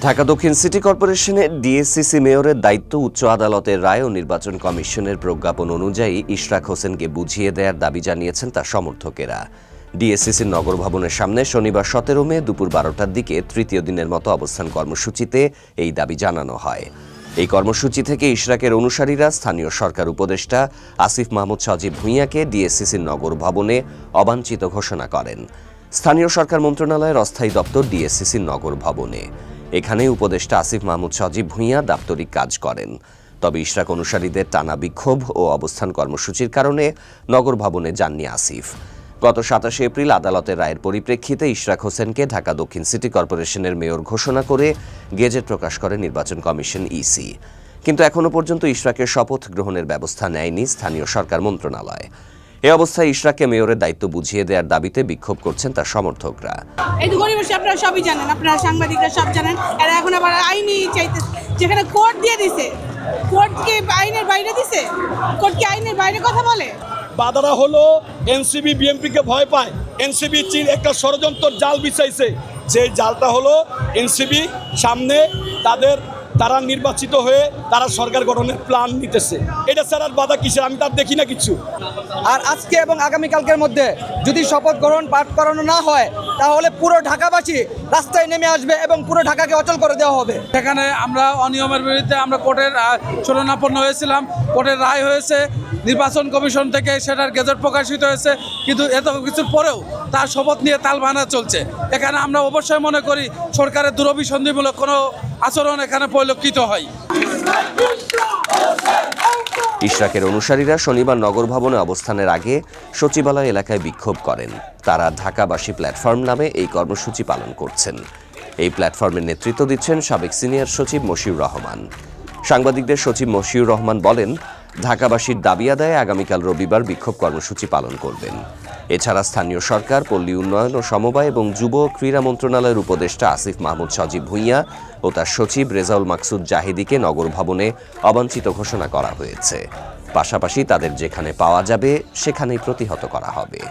ঢাকা দক্ষিণ city কর্পোরেশনে DSCC মেয়রের দায়িত্ব উচ্চ আদালতের রায় ও নির্বাচন কমিশনের প্রজ্ঞাপন অনুযায়ী ইশরাক হোসেনকে বুঝিয়ে দেওয়ার দাবি জানিয়েছেন তার সমর্থকেরা। ডিএসসিসির নগর ভবনের সামনে শনিবার 17 মে দুপুর 12টার দিকে তৃতীয় দিনের মতো অবস্থান কর্মসূচিতে এই দাবি জানানো হয়। এই কর্মসূচি থেকে ইশরাকের অনুসারীরা স্থানীয় সরকার উপদেষ্টা আসিফ মাহমুদ সজীব ভুঁইয়াকে ডিএসসিসির নগর ভবনে অবাঞ্ছিত ঘোষণা করেন। স্থানীয় সরকার মন্ত্রণালয়ের অস্থায়ী দপ্তর ডিএসসিসির নগর ভবনে। এখানে উপদেষ্টা আসিফ মাহমুদ সজীব ভুঁইয়া দাপ্তরিক কাজ করেন। তবে ইশরাক অনুসারীদের টানা বিক্ষোভ ও অবস্থান কর্মসূচির কারণে নগর ভবনে যাননি আসিফ। গত 27 এপ্রিল আদালতের রায়ের পরিপ্রেক্ষিতে ইশরাক হোসেনকে ঢাকা দক্ষিণ সিটি কর্পোরেশনের মেয়র ঘোষণা করে গেজেট প্রকাশ করে নির্বাচন কমিশন ইসি। কিন্তু এখনো পর্যন্ত ইশরাকের শপথ গ্রহণের ব্যবস্থা নেয়নি স্থানীয় সরকার মন্ত্রণালয়। এ অবস্থায় ইশরাককে মেয়রের দায়িত্ব বুঝিয়ে দেওয়ার দাবিতে বিক্ষোভ করছেন তার সমর্থকরা। এই তো গরিব আপনারা সবই জানেন, আপনারা সাংবাদিকরা সব জানেন। এরা এখন আবার আইনি চাইতে, যেখানে কোর্ট দিয়ে দিছে, কোর্ট কি আইনের বাইরে দিছে? কোর্ট কি আইনের বাইরে কথা বলে? বাধারা হলো এনসিবি বিএনপিকে ভয় পায়। এনসিবি চীন একটা ষড়যন্ত্র জাল বিছাইছে, যে জালটা হলো এনসিবি সামনে তারা নির্বাচিত হয়ে তারা সরকার গঠনের প্ল্যান নিতেছে। এটা স্যার আর বাধা কিসের? আমি তার দেখি না কিছু। আর আজকে এবং আগামীকালকের মধ্যে যদি শপথ গ্রহণ পাঠ করানো না হয় তাহলে পুরো ঢাকাবাসী রাস্তায় নেমে আসবে এবং পুরো ঢাকাকে অচল করে দেওয়া হবে। সেখানে আমরা অনিয়মের বিরুদ্ধে আমরা কোর্টের শরণাপন্ন হয়েছিলাম। কোর্টের রায় হয়েছে, নির্বাচন কমিশন থেকে সেটার গেজেট প্রকাশিত হয়েছে, কিন্তু এত কিছুর পরেও তার শপথ নিয়ে তালবাহানা চলছে। এখানে আমরা অবশ্যই মনে করি সরকারের দূরভিসন্ধিমূলক কোনো আচরণ এখানে পরিলক্ষিত হয়। ইশরাকের অনুসারীরা শনিবার নগর ভবনে অবস্থানের আগে সচিবালয় এলাকায় বিক্ষোভ করেন। তারা ঢাকাবাসী প্ল্যাটফর্ম নামে এই কর্মসূচি পালন করছেন। এই প্ল্যাটফর্মের নেতৃত্ব দিচ্ছেন সাবেক সিনিয়র সচিব মশিউর রহমান। সাংবাদিকদের সচিব মশিউর রহমান বলেন, ঢাকাবাসীর দাবি আদায়ে আগামীকাল রবিবার বিক্ষোভ কর্মসূচি পালন করবেন। এছাড়া স্থানীয় সরকার, পল্লী উন্নয়ন ও সমবায় এবং যুব ক্রীড়া মন্ত্রণালয়ের উপদেষ্টা আসিফ মাহমুদ সজীব ভুঁইয়া ও তার সচিব রেজাউল মাকসুদ জাহিদিকে নগর ভবনে অবাঞ্ছিত ঘোষণা করা হয়েছে। পাশাপাশি তাদের যেখানে পাওয়া যাবে সেখানেই প্রতিহত করা হবে।